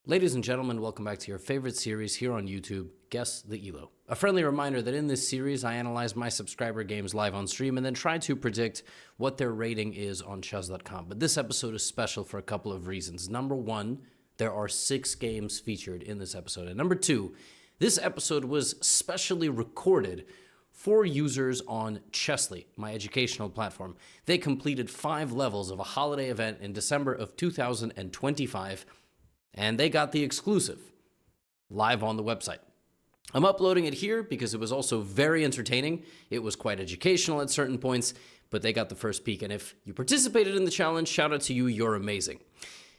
Ladies and gentlemen, welcome back to your favorite series here on YouTube, Guess the ELO. A friendly reminder that in this series, I analyze my subscriber games live on stream and then try to predict what their rating is on chess.com. But this episode is special for a couple of reasons. Number one, there are 6 games featured in this episode. And number two, this episode was specially recorded for users on Chessly, my educational platform. They completed 5 levels of a holiday event in December of 2025, and they got the exclusive live on the website. I'm uploading it here because it was also very entertaining. It was quite educational at certain points, but they got the first peek. And if you participated in the challenge, shout out to you, you're amazing.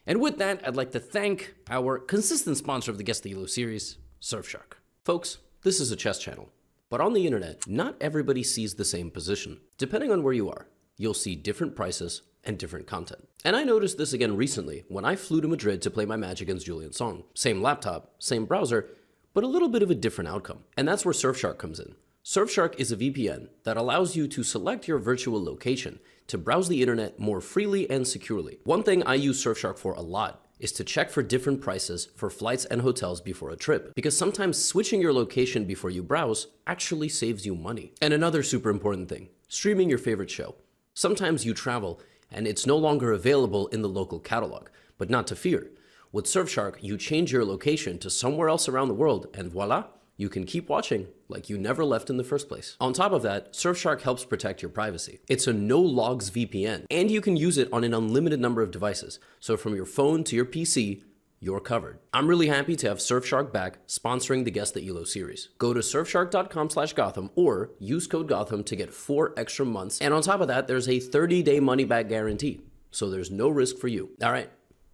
And with that, I'd like to thank our consistent sponsor of the Guess the ELO series, Surfshark. Folks, this is a chess channel, but on the internet, not everybody sees the same position. Depending on where you are, you'll see different prices and different content. And I noticed this again recently when I flew to Madrid to play my match against Julian Song. Same laptop, same browser, but a little bit of a different outcome. And that's where Surfshark comes in. Surfshark is a VPN that allows you to select your virtual location to browse the internet more freely and securely. One thing I use Surfshark for a lot is to check for different prices for flights and hotels before a trip, because sometimes switching your location before you browse actually saves you money. And another super important thing, streaming your favorite show. Sometimes you travel and it's no longer available in the local catalog, but not to fear. With Surfshark, you change your location to somewhere else around the world, and voila, you can keep watching like you never left in the first place. On top of that, Surfshark helps protect your privacy. It's a no-logs VPN, and you can use it on an unlimited number of devices. So from your phone to your PC, you're covered. I'm really happy to have Surfshark back sponsoring the Guess the ELO series. Go to surfshark.com/Gotham or use code Gotham to get 4 extra months. And on top of that, there's a 30-day money-back guarantee. So there's no risk for you. All right,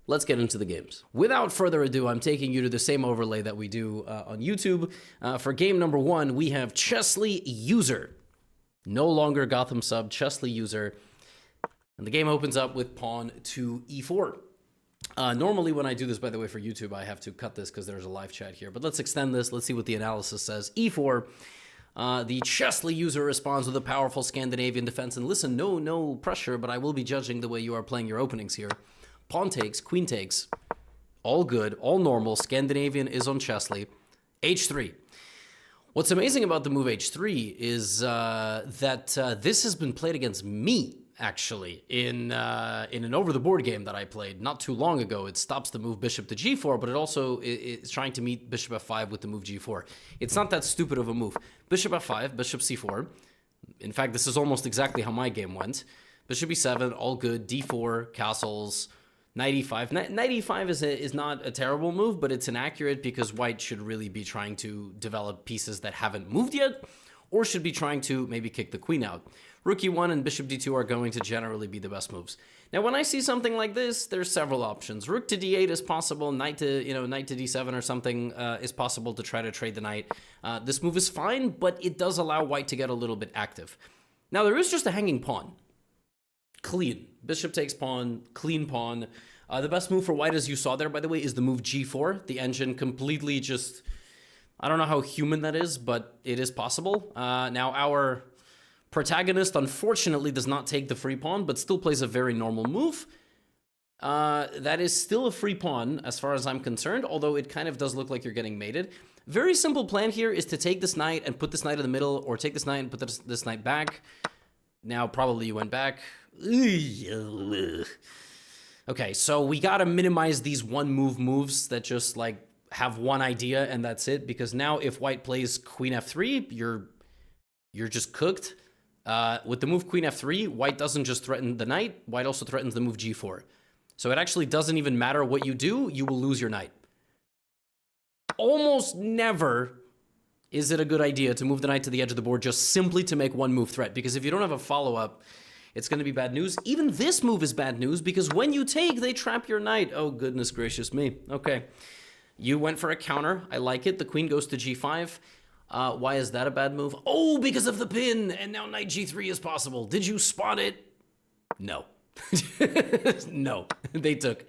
let's get into the games. Without further ado, I'm taking you to the same overlay that we do on YouTube. For game number 1, we have Chessly User. No longer Gotham sub, Chessly User. And the game opens up with pawn to e4. Normally when I do this, by the way, for YouTube, I have to cut this because there's a live chat here. But let's extend this. Let's see what the analysis says. E4. The Chessly User responds with a powerful Scandinavian defense. And listen, no pressure, but I will be judging the way you are playing your openings here. Pawn takes, queen takes. All good, all normal. Scandinavian is on Chessly. H3. What's amazing about the move H3 is that this has been played against me, actually, in an over-the-board game that I played not too long ago. It stops the move bishop to g4, but it also is trying to meet bishop f5 with the move g4. It's not that stupid of a move. Bishop f5, bishop c4. In fact, this is almost exactly how my game went. Bishop e7, all good. d4, castles, knight e5. Knight e5 is not a terrible move, but it's inaccurate because white should really be trying to develop pieces that haven't moved yet, or should be trying to maybe kick the queen out. Rook e1 and bishop d2 are going to generally be the best moves. Now, when I see something like this, there's several options. Rook to d8 is possible. Knight to d7 or something is possible to try to trade the knight. This move is fine, but it does allow white to get a little bit active. Now, there is just a hanging pawn. Clean. Bishop takes pawn, clean pawn. The best move for white, as you saw there, by the way, is the move g4. The engine completely just... I don't know how human that is, but it is possible. Now, our protagonist, unfortunately, does not take the free pawn, but still plays a very normal move. That is still a free pawn, as far as I'm concerned, although it kind of does look like you're getting mated. Very simple plan here is to take this knight and put this knight in the middle, or take this knight and put this knight back. Now, probably you went back. Okay, so we gotta minimize these one-move moves that just, like, have one idea and that's it, because now if white plays queen f3, you're just cooked. With the move queen f3, white doesn't just threaten the knight, white also threatens the move g4. So it actually doesn't even matter what you do, you will lose your knight. Almost never is it a good idea to move the knight to the edge of the board just simply to make one move threat, because if you don't have a follow-up, it's going to be bad news. Even this move is bad news, because when you take, they trap your knight. Oh, goodness gracious me. Okay. You went for a counter. I like it. The queen goes to g5. Why is that a bad move? Oh, because of the pin. And now knight g3 is possible. Did you spot it? No. No. They took.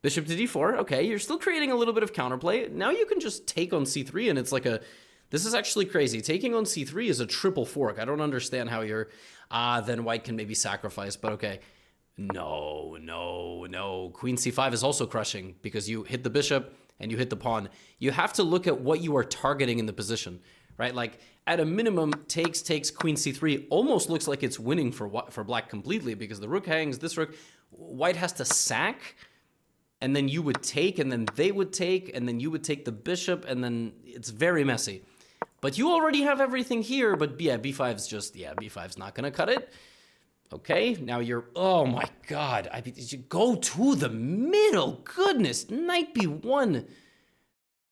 Bishop to d4. Okay, you're still creating a little bit of counterplay. Now you can just take on c3, and it's like a... This is actually crazy. Taking on c3 is a triple fork. I don't understand how you're... then white can maybe sacrifice, but okay. No. Queen c5 is also crushing because you hit the bishop, and you hit the pawn, you have to look at what you are targeting in the position, right? Like, at a minimum, takes, queen c3 almost looks like it's winning for black completely, because the rook hangs, this rook, white has to sack, and then you would take, and then they would take, and then you would take the bishop, and then it's very messy. But you already have everything here, but yeah, b5's just, yeah, b5's not gonna cut it. Okay, now you're, oh my god, did you go to the middle? Goodness, knight b1.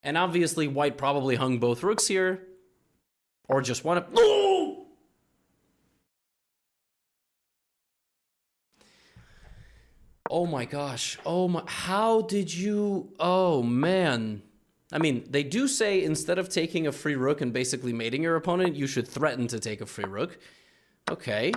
And obviously white probably hung both rooks here, or just one of, oh! Oh my gosh, oh my, how did you, oh man. I mean, they do say instead of taking a free rook and basically mating your opponent, you should threaten to take a free rook. Okay.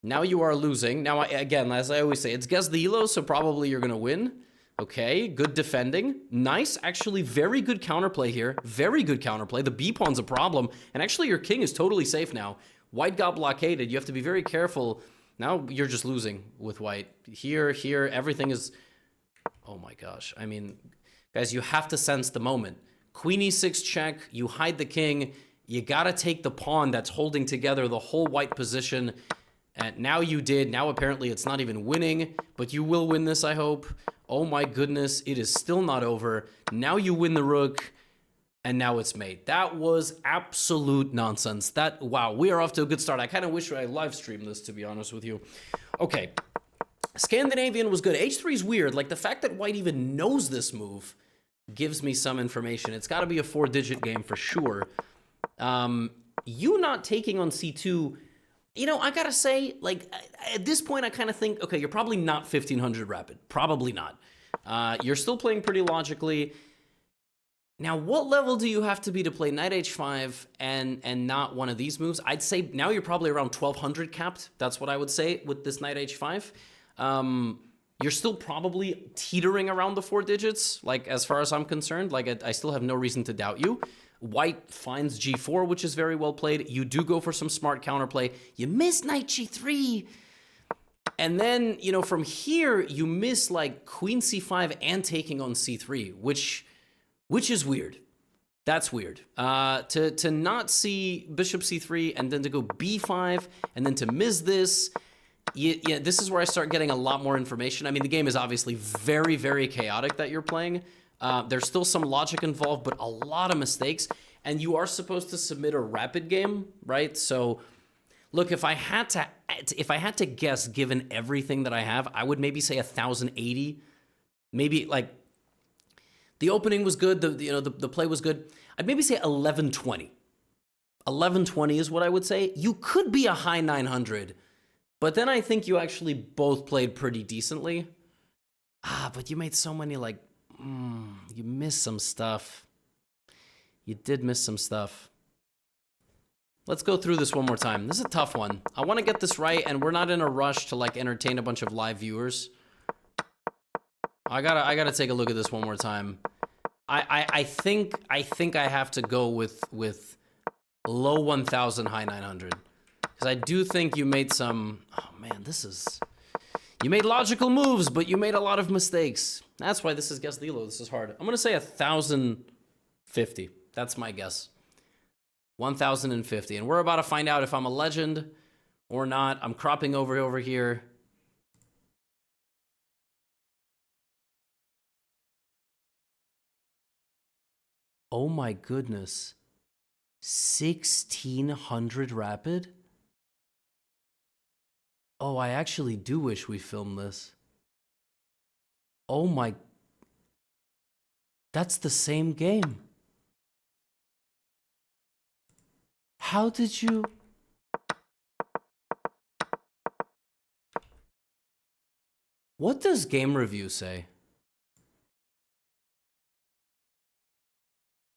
Now you are losing. Now, again, as I always say, it's guess the elo, so probably you're going to win. Okay, good defending. Nice, actually very good counterplay here. Very good counterplay. The b-pawn's a problem, and actually your king is totally safe now. White got blockaded. You have to be very careful. Now you're just losing with white. Here, everything is... Oh my gosh. I mean, guys, you have to sense the moment. Queen e6 check, you hide the king, you gotta take the pawn that's holding together the whole white position. And now you did. Now apparently it's not even winning, but you will win this, I hope. Oh my goodness, it is still not over. Now you win the rook, and now it's mate. That was absolute nonsense. That, wow, we are off to a good start. I kind of wish I live streamed this, to be honest with you. Okay, Scandinavian was good. H3 is weird. Like, the fact that white even knows this move gives me some information. It's got to be a 4-digit game for sure. You not taking on c2... You know, I gotta say, like, at this point, I kind of think, okay, you're probably not 1500 rapid. Probably not. You're still playing pretty logically. Now, what level do you have to be to play knight h5 and not one of these moves? I'd say now you're probably around 1200 capped. That's what I would say with this knight h5. You're still probably teetering around the 4 digits, like, as far as I'm concerned. Like, I still have no reason to doubt you. White finds g4, which is very well played. You do go for some smart counterplay. You miss knight g3. And then, you know, from here, you miss, like, queen c5 and taking on c3, which is weird. That's weird. To not see bishop c3 and then to go b5 and then to miss this. Yeah, this is where I start getting a lot more information. I mean, the game is obviously very, very chaotic that you're playing. There's still some logic involved, but a lot of mistakes. And you are supposed to submit a rapid game, right? So, look, if I had to guess, given everything that I have, I would maybe say 1080. Maybe, like, the opening was good. The play was good. I'd maybe say 1120. 1120 is what I would say. You could be a high 900, but then I think you actually both played pretty decently. But you made so many, like, you missed some stuff. You did miss some stuff. Let's go through this one more time. This is a tough one. I want to get this right, and we're not in a rush to, like, entertain a bunch of live viewers. I gotta take a look at this one more time. I think I have to go with low 1000, high 900, because I do think you made some. Oh man, you made logical moves, but you made a lot of mistakes. That's why this is guess the elo. This is hard. I'm gonna say 1050. That's my guess. 1050, and we're about to find out if I'm a legend or not. I'm cropping over here. Oh my goodness. 1600 rapid? Oh, I actually do wish we filmed this. Oh my... That's the same game. How did you... What does game review say?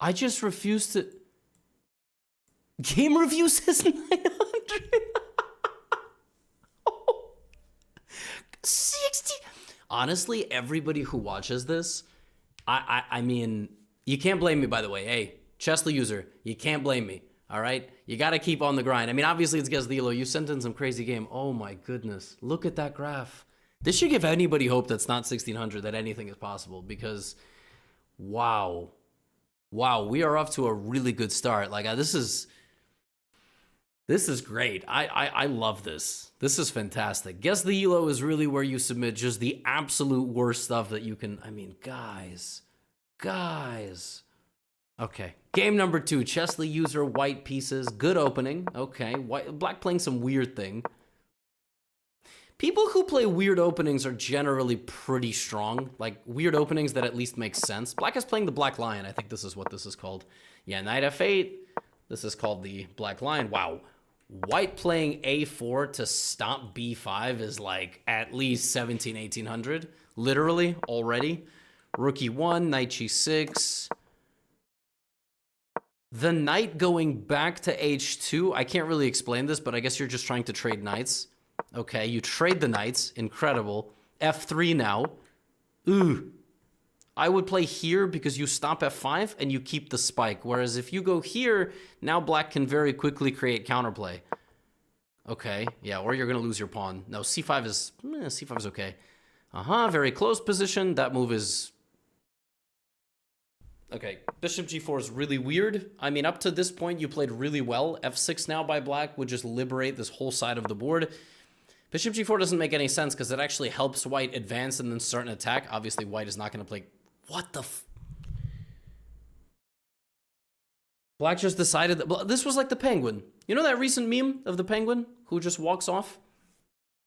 I just refuse to... Game review says 900. 60. Honestly, everybody who watches this, I mean, you can't blame me, by the way. Hey, Chesley user, you can't blame me, all right? You got to keep on the grind. I mean, obviously, it's Guess the Elo. You sent in some crazy game. Oh, my goodness. Look at that graph. This should give anybody hope that's not 1600 that anything is possible, because Wow. Wow, we are off to a really good start. Like this is great. I love this. This is fantastic. Guess the Elo is really where you submit just the absolute worst stuff that you can. I mean, guys. Okay, game number 2. Chesley user, white pieces. Good opening. Okay, black playing some weird thing. People who play weird openings are generally pretty strong. Like, weird openings that at least make sense. Black is playing the Black Lion. I think this is what this is called. Yeah, knight f8. This is called the Black Lion. Wow. White playing a4 to stop b5 is like at least 1800. Literally, already. Rook e1, knight g6. The knight going back to h2. I can't really explain this, but I guess you're just trying to trade knights. Okay, you trade the knights. Incredible. f3 now. Ooh. I would play here because you stop f5 and you keep the spike. Whereas if you go here, now black can very quickly create counterplay. Okay, yeah, or you're going to lose your pawn. No, c5 is okay. Very close position. That move is... Okay, bishop g4 is really weird. I mean, up to this point, you played really well. f6 now by black would just liberate this whole side of the board. Bishop g4 doesn't make any sense because it actually helps white advance and then start an attack. Obviously, white is not going to play... What the f... Black just decided that... This was like the penguin. You know that recent meme of the penguin who just walks off?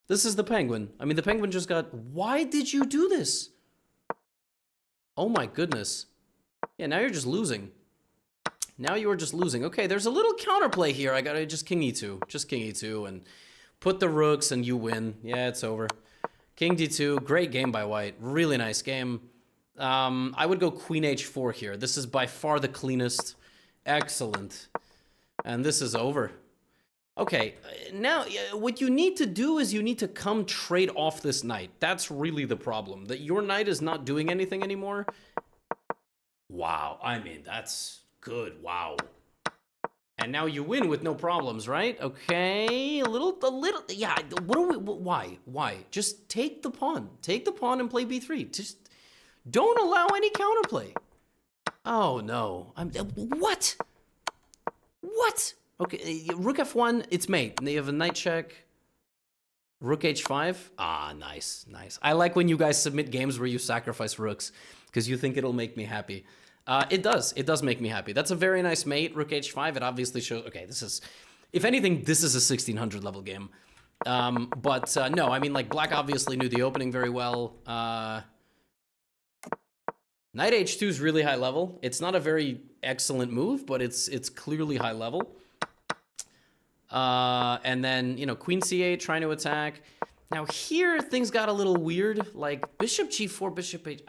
This is the penguin. I mean, the penguin just got... Why did you do this? Oh my goodness. Yeah, now you're just losing. Now you are just losing. Okay, there's a little counterplay here. I gotta just king e2. Just king e2 and put the rooks and you win. Yeah, it's over. King d2. Great game by white. Really nice game. I would go queen h4 here. This is by far the cleanest. Excellent. And this is over. Okay, now what you need to do is you need to come trade off this knight. That's really the problem. That your knight is not doing anything anymore. Wow, I mean, that's good. Wow. And now you win with no problems, right? Okay, a little, yeah, what are we, why? Just take the pawn. Take the pawn and play b3. Just don't allow any counterplay. Oh, no. What? What? Okay, rook f1, it's mate. They have a knight check. Rook h5. Ah, nice, nice. I like when you guys submit games where you sacrifice rooks because you think it'll make me happy. It does make me happy. That's a very nice mate, rook h5. It obviously shows, okay, this is, if anything, this is a 1600 level game. No, I mean, like, black obviously knew the opening very well. Knight h2 is really high level. It's not a very excellent move, but it's clearly high level. And then, you know, queen c8 trying to attack. Now here, things got a little weird. Like, bishop g4, bishop h...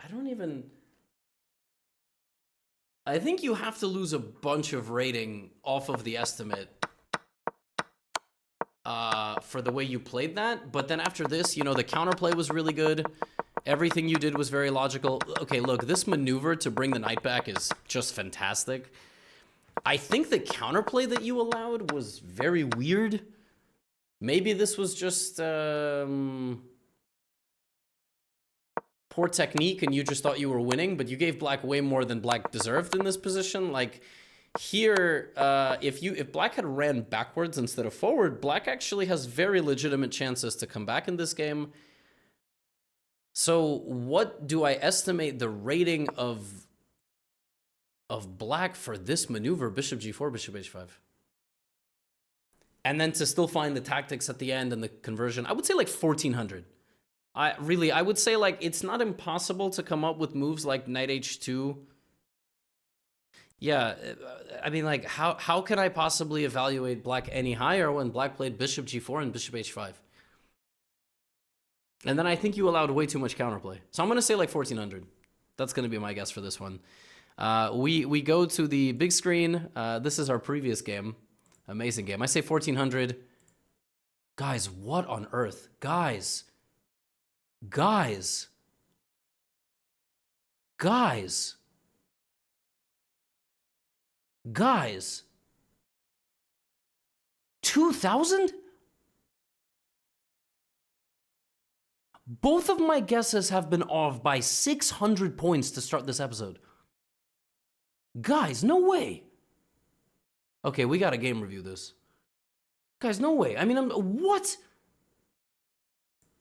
I think you have to lose a bunch of rating off of the estimate for the way you played that. But then after this, you know, the counterplay was really good. Everything you did was very logical. Okay, look, this maneuver to bring the knight back is just fantastic. I think the counterplay that you allowed was very weird. Maybe this was just poor technique and you just thought you were winning, but you gave black way more than black deserved in this position. Like here, if black had ran backwards instead of forward, black actually has very legitimate chances to come back in this game. So what do I estimate the rating of black for this maneuver? Bishop g4, bishop h5. And then to still find the tactics at the end and the conversion, I would say like 1400. I would say like it's not impossible to come up with moves like knight h2. Yeah, I mean, like how can I possibly evaluate black any higher when black played bishop g4 and bishop h5? And then I think you allowed way too much counterplay. So I'm going to say like 1400. That's going to be my guess for this one. We go to the big screen. This is our previous game. Amazing game. I say 1400. Guys, what on earth? Guys. Guys. 2000? Both of my guesses have been off by 600 points to start this episode. Guys, no way. Okay, we gotta game review this. Guys, no way. I mean, what?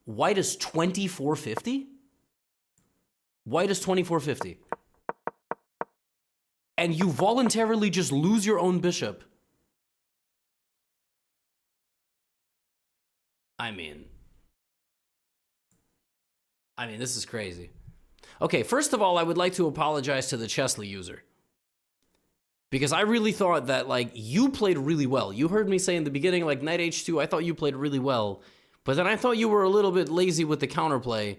White is 2450? White is 2450. And you voluntarily just lose your own bishop. I mean, this is crazy. Okay, first of all, I would like to apologize to the Chesley user. Because I really thought that, like, you played really well. You heard me say in the beginning, like, knight h2, I thought you played really well. But then I thought you were a little bit lazy with the counterplay.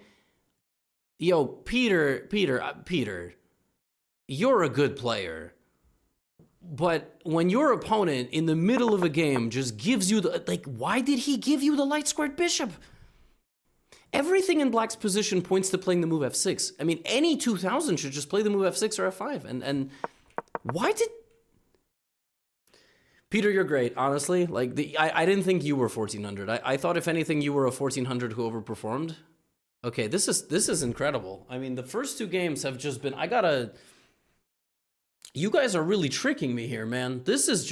Yo, Peter, you're a good player. But when your opponent in the middle of a game just gives you the, like, why did he give you the light squared bishop? Everything in black's position points to playing the move f6. I mean, any 2000 should just play the move f6 or f5. And why did... Peter, you're great, honestly. Like, I didn't think you were 1400. I thought, if anything, you were a 1400 who overperformed. Okay, this is incredible. I mean, the first two games have just been... You guys are really tricking me here, man. This is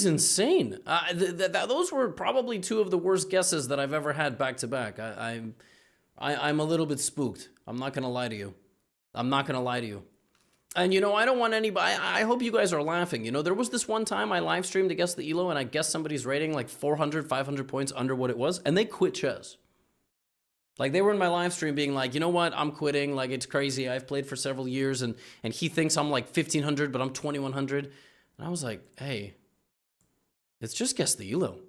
insane. Those were probably two of the worst guesses that I've ever had back to back. I'm a little bit spooked. I'm not gonna lie to you. And you know, I don't want anybody. I hope you guys are laughing. You know, there was this one time I live streamed to guess the elo, and I guessed somebody's rating like 400, 500 points under what it was, and they quit chess. Like, they were in my live stream being like, you know what, I'm quitting, like, it's crazy, I've played for several years, and he thinks I'm like 1500, but I'm 2100. And I was like, hey, it's just guess the elo,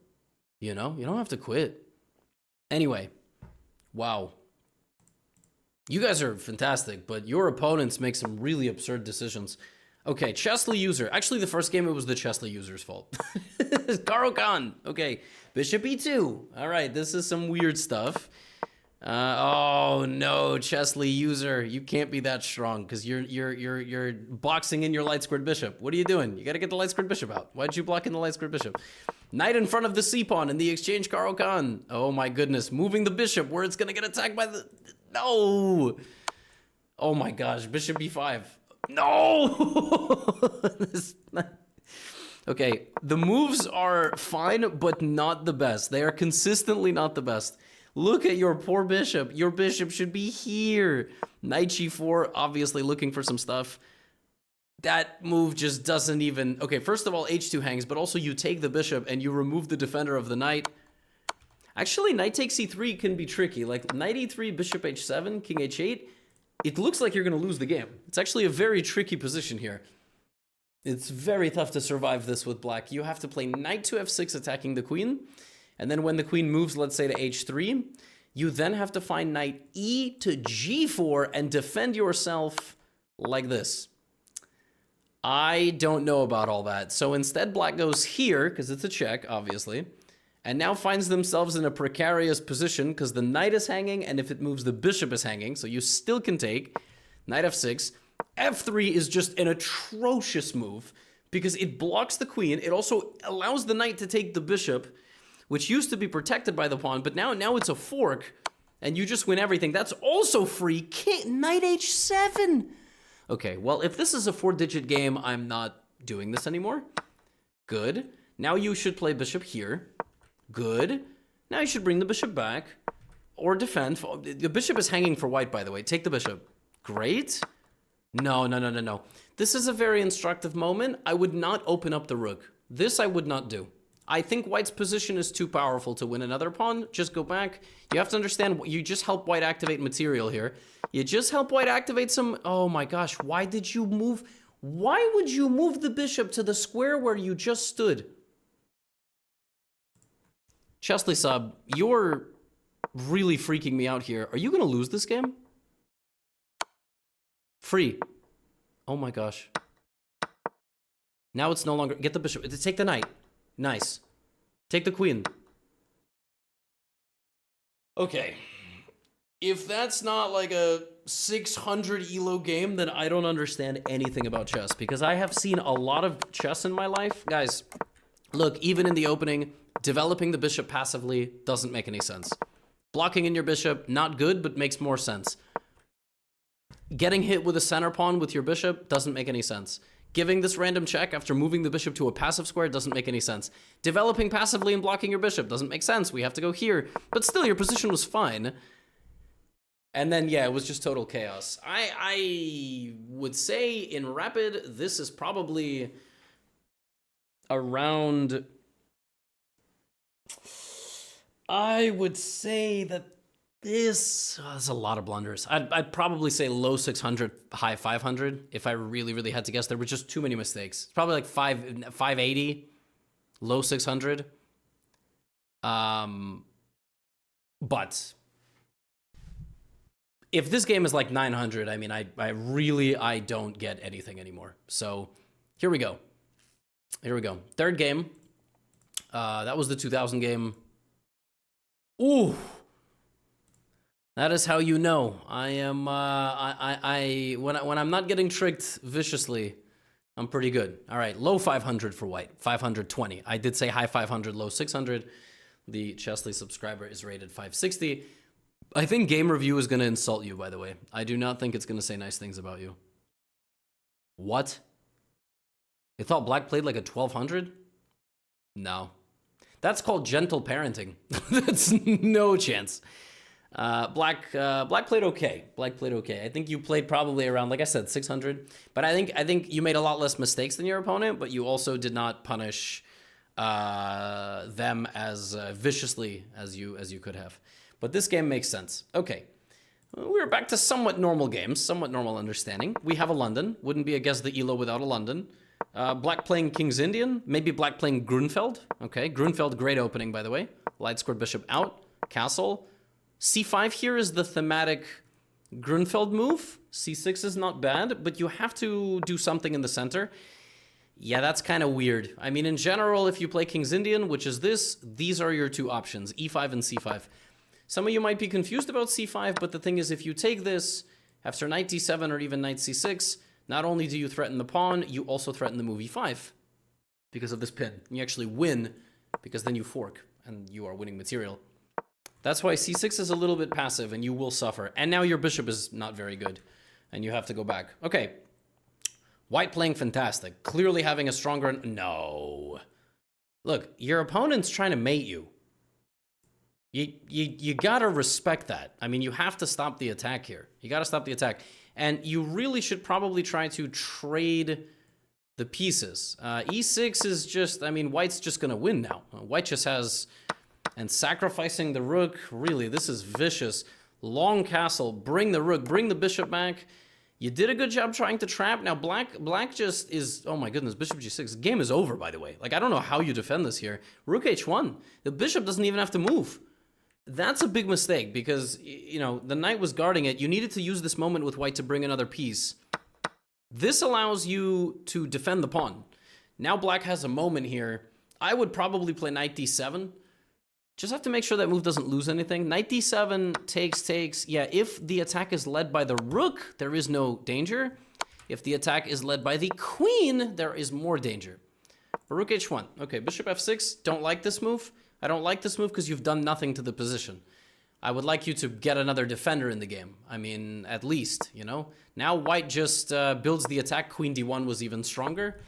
you know? You don't have to quit. Anyway, wow. You guys are fantastic, but your opponents make some really absurd decisions. Okay, Chesley user. Actually, the first game, it was the Chesley user's fault. Karo Khan. Okay, bishop e2. All right, this is some weird stuff. Oh no, Chesley user, you can't be that strong because you're boxing in your light squared bishop. What are you doing? You got to get the light squared bishop out. Why'd you block in the light squared bishop? Knight in front of the c pawn in the exchange, Karo Khan. Oh my goodness, moving the bishop where it's gonna get attacked by the... No. Oh my gosh, bishop b5. No. Okay, the moves are fine, but not the best. They are consistently not the best. Look at your poor bishop. Your bishop should be here. Knight g4, obviously looking for some stuff. That move just doesn't even... Okay, first of all, h2 hangs, but also you take the bishop and you remove the defender of the knight. Actually, knight takes c3 can be tricky. Like, knight e3, bishop h7, king h8. It looks like you're going to lose the game. It's actually a very tricky position here. It's very tough to survive this with black. You have to play knight to f6 attacking the queen. And then when the queen moves, let's say to h3, you then have to find knight e to g4 and defend yourself like this. I don't know about all that. So instead, black goes here, because it's a check, obviously, and now finds themselves in a precarious position because the knight is hanging, and if it moves, the bishop is hanging. So you still can take knight f6. f3 is just an atrocious move because it blocks the queen. It also allows the knight to take the bishop, which used to be protected by the pawn, but now it's a fork, and you just win everything. That's also free. Knight h7. Okay, well, if this is a 4-digit game, I'm not doing this anymore. Good. Now you should play bishop here. Good. Now you should bring the bishop back, or defend. The bishop is hanging for white, by the way. Take the bishop. Great. No. This is a very instructive moment. I would not open up the rook. This I would not do. I think white's position is too powerful to win another pawn. Just go back. You have to understand, you just help white activate material here. You just help white activate some... Oh my gosh, why did you move... Why would you move the bishop to the square where you just stood? Chesley sub, you're really freaking me out here. Are you going to lose this game? Free. Oh my gosh. Now it's no longer... Get the bishop. Take the knight. Nice. Take the queen. Okay. If that's not like a 600 elo game, then I don't understand anything about chess, because I have seen a lot of chess in my life. Guys, look, even in the opening, developing the bishop passively doesn't make any sense. Blocking in your bishop, not good, but makes more sense. Getting hit with a center pawn with your bishop doesn't make any sense. Giving this random check after moving the bishop to a passive square doesn't make any sense. Developing passively and blocking your bishop doesn't make sense. We have to go here. But still, your position was fine. And then, yeah, it was just total chaos. I would say in Rapid, this is probably around... I would say that this is a lot of blunders. I'd probably say low 600, high 500 if I really, really had to guess. There were just too many mistakes. It's probably like 580, low 600. But if this game is like 900, I mean, I don't get anything anymore. So here we go. Here we go. Third game. That was the 2000 game. Ooh. That is how you know. I am, when I'm not getting tricked viciously, I'm pretty good. All right, low 500 for white, 520. I did say high 500, low 600. The Chesley subscriber is rated 560. I think Game Review is going to insult you, by the way. I do not think it's going to say nice things about you. What? They thought black played like a 1200? No. That's called gentle parenting. That's no chance. Black played okay. Black played okay. I think you played probably around, like I said, 600. But I think you made a lot less mistakes than your opponent, but you also did not punish them as viciously as you could have. But this game makes sense. Okay. We're back to somewhat normal games, somewhat normal understanding. We have a London. Wouldn't be a guess the Elo without a London. Black playing King's Indian. Maybe black playing Grunfeld. Okay, Grunfeld, great opening, by the way. Light squared bishop out. Castle. C5 here is the thematic Grunfeld move. C6 is not bad, but you have to do something in the center. Yeah, that's kind of weird. I mean, in general, if you play King's Indian, which is this, these are your two options, E5 and C5. Some of you might be confused about C5, but the thing is, if you take this after knight D7 or even knight C6, not only do you threaten the pawn, you also threaten the move E5 because of this pin. You actually win because then you fork and you are winning material. That's why C6 is a little bit passive and you will suffer. And now your bishop is not very good and you have to go back. Okay. White playing fantastic. Clearly having a stronger... No. Look, your opponent's trying to mate you. You gotta respect that. I mean, you have to stop the attack here. You gotta stop the attack. And you really should probably try to trade the pieces. E6 is just... I mean, white's just gonna win now. White just has... And sacrificing the rook, really, this is vicious. Long castle, bring the rook, bring the bishop back. You did a good job trying to trap. Now, black just is, oh my goodness, bishop g6. The game is over, by the way. Like, I don't know how you defend this here. Rook h1. The bishop doesn't even have to move. That's a big mistake because, you know, the knight was guarding it. You needed to use this moment with white to bring another piece. This allows you to defend the pawn. Now black has a moment here. I would probably play knight d7. Just have to make sure that move doesn't lose anything. Knight d7 takes. Yeah, if the attack is led by the rook, there is no danger. If the attack is led by the queen, there is more danger. But rook h1. Okay, bishop f6. Don't like this move. I don't like this move because you've done nothing to the position. I would like you to get another defender in the game. I mean, at least, you know. Now white just builds the attack. Queen d1 was even stronger.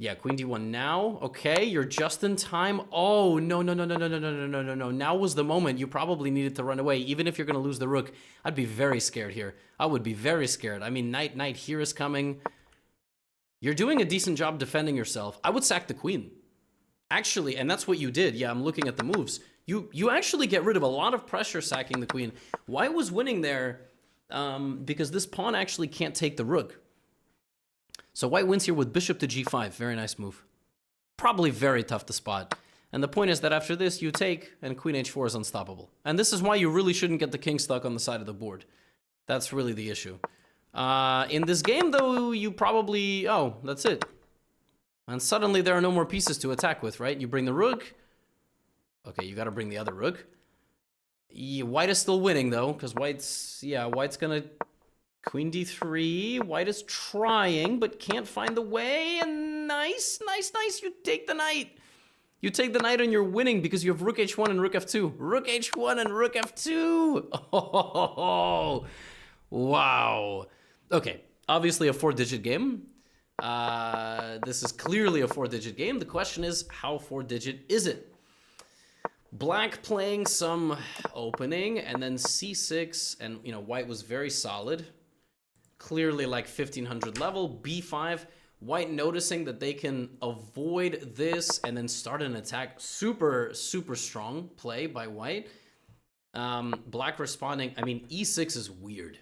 Yeah, queen d1 now. Okay, you're just in time. Oh, no. Now was the moment. You probably needed to run away. Even if you're going to lose the rook, I'd be very scared here. I would be very scared. I mean, knight here is coming. You're doing a decent job defending yourself. I would sack the queen. Actually, and that's what you did. Yeah, I'm looking at the moves. You actually get rid of a lot of pressure sacking the queen. White was winning there because this pawn actually can't take the rook. So white wins here with bishop to g5. Very nice move. Probably very tough to spot. And the point is that after this, you take, and queen h4 is unstoppable. And this is why you really shouldn't get the king stuck on the side of the board. That's really the issue. In this game, though, you probably... Oh, that's it. And suddenly there are no more pieces to attack with, right? You bring the rook. Okay, you got to bring the other rook. White is still winning, though, because white's going to... Queen d3, white is trying, but can't find the way, and nice, you take the knight. You take the knight and you're winning because you have rook h1 and rook f2. Rook h1 and rook f2! Oh, Wow. Okay, obviously a 4-digit game. This is clearly a 4-digit game. The question is, how 4-digit is it? Black playing some opening and then c6, and white was very solid. Clearly like 1500 level. b5, white noticing that they can avoid this and then start an attack. Super, super strong play by white. Black responding. I mean, e6 is weird.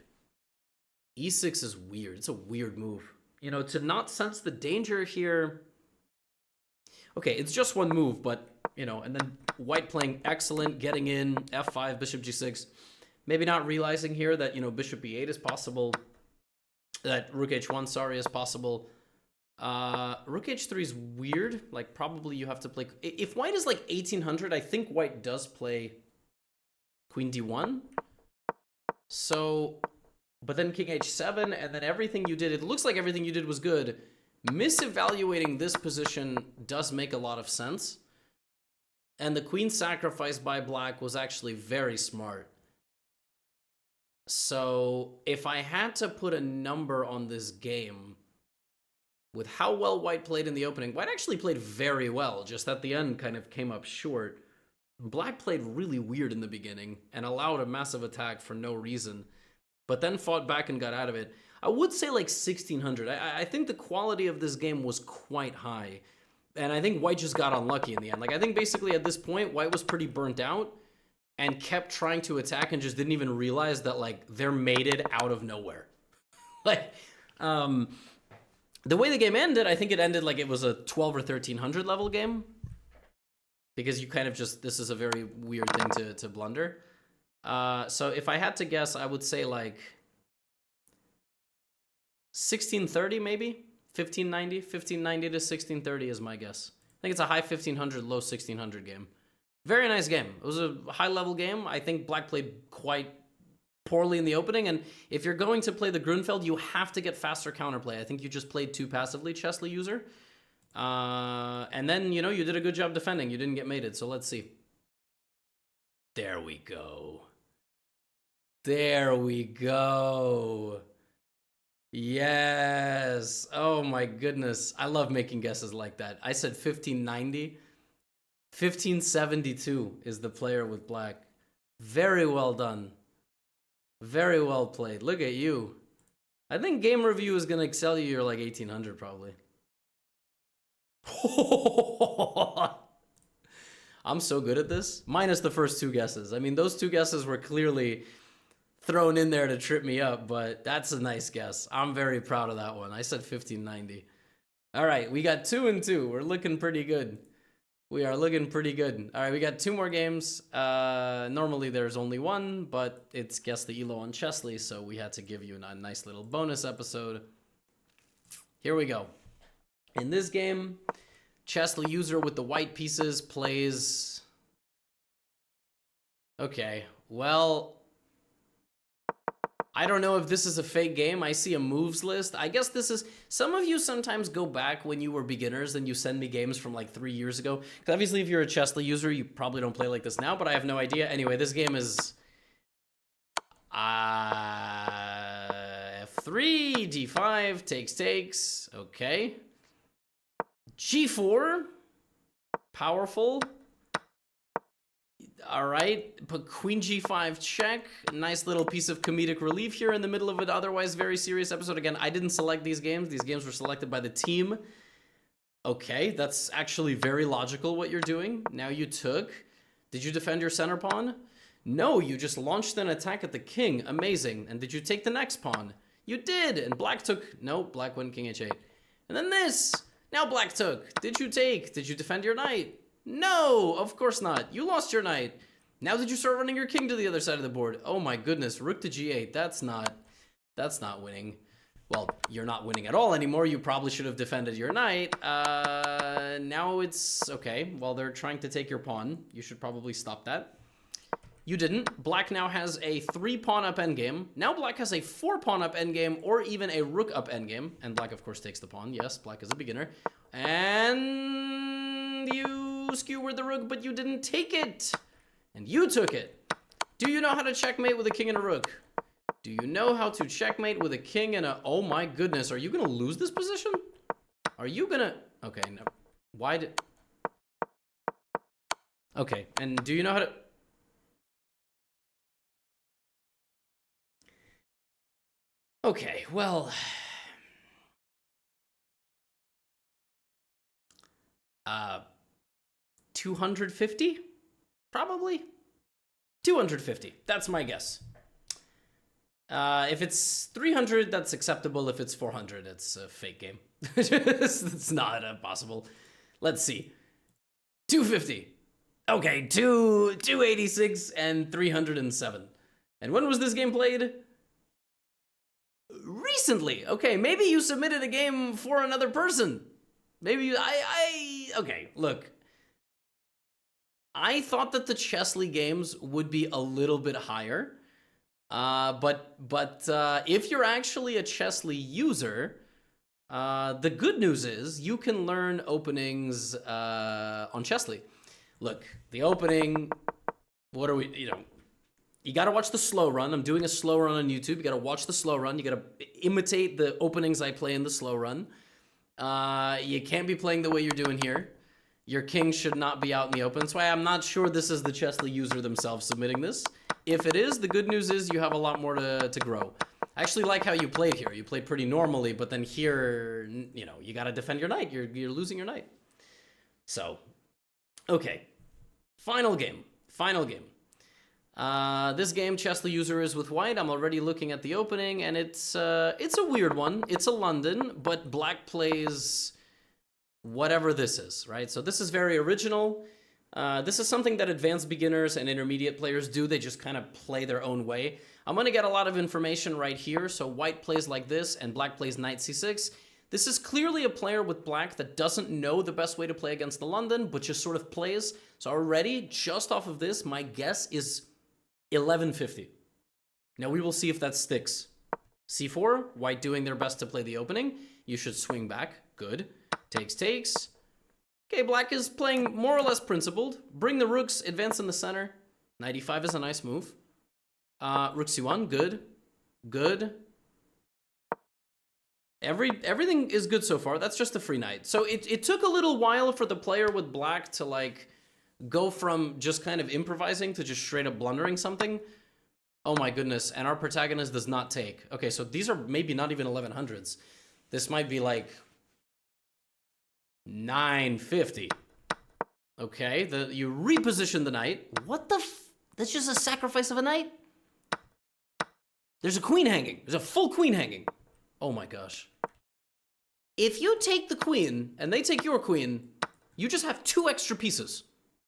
E6 is weird. It's a weird move. To not sense the danger here. Okay, it's just one move, but, and then white playing excellent, getting in, f5, bishop g6. Maybe not realizing here that, bishop e8 is possible. That rook h1, sorry, is possible. Rook h3 is weird. Like, probably you have to play... If white is like 1800, I think white does play queen d1. So... But then king h7, and then everything you did, it looks like everything you did was good. Misevaluating this position does make a lot of sense. And the queen sacrifice by black was actually very smart. So if I had to put a number on this game, with how well white played in the opening, white actually played very well, just at the end kind of came up short. Black played really weird in the beginning and allowed a massive attack for no reason, but then fought back and got out of it. I would say like 1600. I think the quality of this game was quite high. And I think white just got unlucky in the end. Like, I think basically at this point, white was pretty burnt out and kept trying to attack and just didn't even realize that, like, they're mated out of nowhere. Like, the way the game ended, I think it ended like it was a 12 or 1300 level game. Because you kind of just, this is a very weird thing to blunder. So if I had to guess, I would say like 1630 maybe? 1590? 1590 to 1630 is my guess. I think it's a high 1500, low 1600 game. Very nice game. It was a high-level game. I think black played quite poorly in the opening, and if you're going to play the Grunfeld, you have to get faster counterplay. I think you just played too passively, Chesley user. And then, you did a good job defending. You didn't get mated, so let's see. There we go. There we go. Yes. Oh my goodness. I love making guesses like that. I said 1590. 1572 is the player with black. Very well done. Very well played. Look at you. I think Game Review is going to excel you. You're like 1800 probably. I'm so good at this. Minus the first two guesses. I mean, those two guesses were clearly thrown in there to trip me up, but that's a nice guess. I'm very proud of that one. I said 1590. All right, we got 2 and 2. We're looking pretty good. We are looking pretty good. All right, we got 2 more games. Normally there's only one, but it's Guess the Elo on Chesley, so we had to give you a nice little bonus episode. Here we go. In this game, Chesley user with the white pieces plays... Okay, well... I don't know if this is a fake game. I see a moves list. I guess this is... Some of you sometimes go back when you were beginners and you send me games from like 3 years ago. Because obviously if you're a Chesley user, you probably don't play like this now, but I have no idea. Anyway, this game is... F3, D5, takes. Okay. G4. Powerful. All right, put queen g5 check. Nice little piece of comedic relief here in the middle of an otherwise very serious episode. Again, I didn't select these games. These games were selected by the team. Okay, that's actually very logical what you're doing. Now you took. Did you defend your center pawn? No, you just launched an attack at the king. Amazing. And did you take the next pawn? You did. And black took. No, black went king h8. And then this. Now black took. Did you take? Did you defend your knight? No, of course not. You lost your knight. Now did you start running your king to the other side of the board? Oh my goodness, rook to g8. That's not winning. Well, you're not winning at all anymore. You probably should have defended your knight. Now it's okay. Well, they're trying to take your pawn. You should probably stop that. You didn't. Black now has a 3-pawn up endgame. Now black has a 4-pawn up endgame or even a rook up endgame. And black, of course, takes the pawn. Yes, black is a beginner. And you skewered the rook, but you didn't take it. And you took it. Do you know how to checkmate with a king and a rook? Do you know how to checkmate with a king and a... Oh my goodness, are you gonna lose this position? Are you gonna... Okay, no. Why did... Okay, and do you know how to... Okay, well... 250? Probably? 250, that's my guess. If it's 300, that's acceptable. If it's 400, it's a fake game. It's not possible. Let's see. 250. Okay, 286 and 307. And when was this game played? Recently. Okay, maybe you submitted a game for another person. Maybe you, okay, look. I thought that the Chessly games would be a little bit higher. But if you're actually a Chessly user, the good news is you can learn openings on Chessly. Look, the opening, what are we, you gotta watch the slow run. I'm doing a slow run on YouTube. You gotta watch the slow run. You gotta imitate the openings I play in the slow run. You can't be playing the way you're doing here. Your king should not be out in the open. That's why I'm not sure this is the Chessly user themselves submitting this. If it is, the good news is you have a lot more to grow. I actually like how you played here. You played pretty normally, but then here, you got to defend your knight. You're losing your knight. So, okay. Final game. This game, Chessly user is with white. I'm already looking at the opening, and it's a weird one. It's a London, but black plays whatever this is, right? So this is very original. This is something that advanced beginners and intermediate players do. They just kind of play their own way. I'm going to get a lot of information right here. So white plays like this, and black plays knight c6. This is clearly a player with black that doesn't know the best way to play against the London, but just sort of plays. So already, just off of this, my guess is 1150. Now we will see if that sticks. c4, white doing their best to play the opening. You should swing back. Good. Takes. Okay, black is playing more or less principled. Bring the rooks, advance in the center. Knight e5 is a nice move. Rook c1, good. Everything is good so far. That's just a free knight. So it took a little while for the player with black to like go from just kind of improvising to just straight up blundering something. Oh my goodness, and our protagonist does not take. Okay, so these are maybe not even 1100s. This might be like 950. Okay, you reposition the knight. What the that's just a sacrifice of a knight? There's a queen hanging. There's a full queen hanging. Oh my gosh. If you take the queen and they take your queen, you just have 2 extra pieces.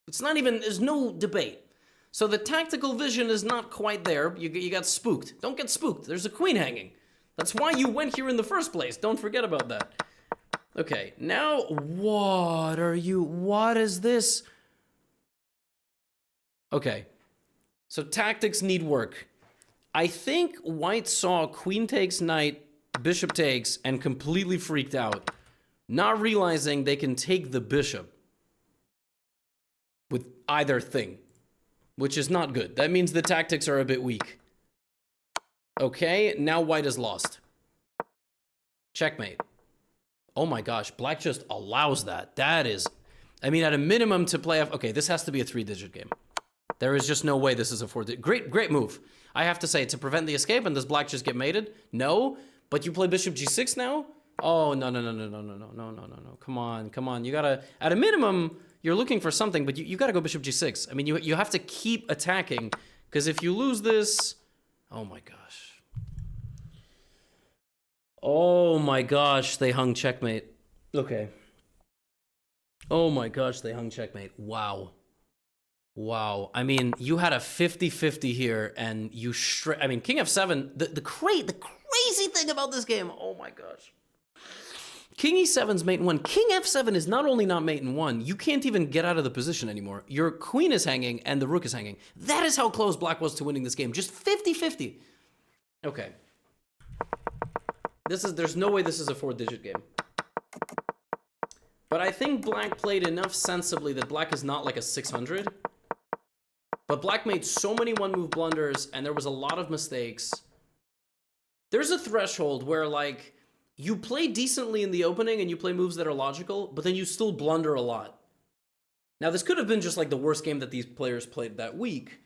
It's not even, there's no debate. So the tactical vision is not quite there. You got spooked. Don't get spooked. There's a queen hanging. That's why you went here in the first place. Don't forget about that. Okay, now what is this? Okay, so tactics need work. I think white saw queen takes knight, bishop takes, and completely freaked out, not realizing they can take the bishop with either thing, which is not good. That means the tactics are a bit weak. Okay, now white is lost. Checkmate. Oh my gosh, black just allows that. That is, I mean, at a minimum to play off, okay, this has to be a 3-digit game. There is just no way this is a 4-digit. Great move. I have to say, to prevent the escape, and does black just get mated? No, but you play bishop g6 now? Oh, no. Come on. You gotta, at a minimum, you're looking for something, but you gotta go bishop g6. I mean, you have to keep attacking, because if you lose this, oh my gosh. Oh my gosh, they hung checkmate. Okay. Oh my gosh, they hung checkmate. Wow. I mean, you had a 50-50 here, and you I mean, king f7, the crazy thing about this game, oh my gosh. King e7's mate in 1. King f7 is not only not mate in 1, you can't even get out of the position anymore. Your queen is hanging, and the rook is hanging. That is how close black was to winning this game. Just 50-50. Okay. There's no way this is a 4-digit game. But I think black played enough sensibly that black is not like a 600. But black made so many one-move blunders, and there was a lot of mistakes. There's a threshold where, like, you play decently in the opening and you play moves that are logical, but then you still blunder a lot. Now, this could have been just like the worst game that these players played that week,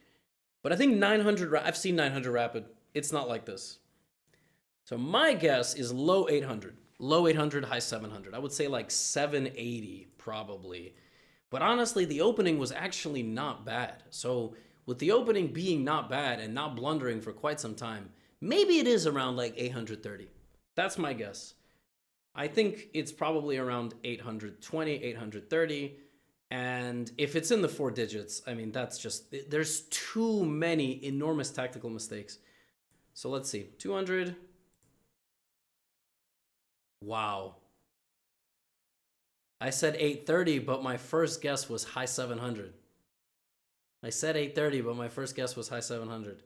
but I think 900, I've seen 900 Rapid. It's not like this. So my guess is low 800. Low 800, high 700. I would say like 780 probably. But honestly, the opening was actually not bad. So with the opening being not bad and not blundering for quite some time, maybe it is around like 830. That's my guess. I think it's probably around 820, 830. And if it's in the 4 digits, I mean, that's just, there's too many enormous tactical mistakes. So let's see, 200. Wow. I said 830, but my first guess was high 700. I said 830, but my first guess was high 700.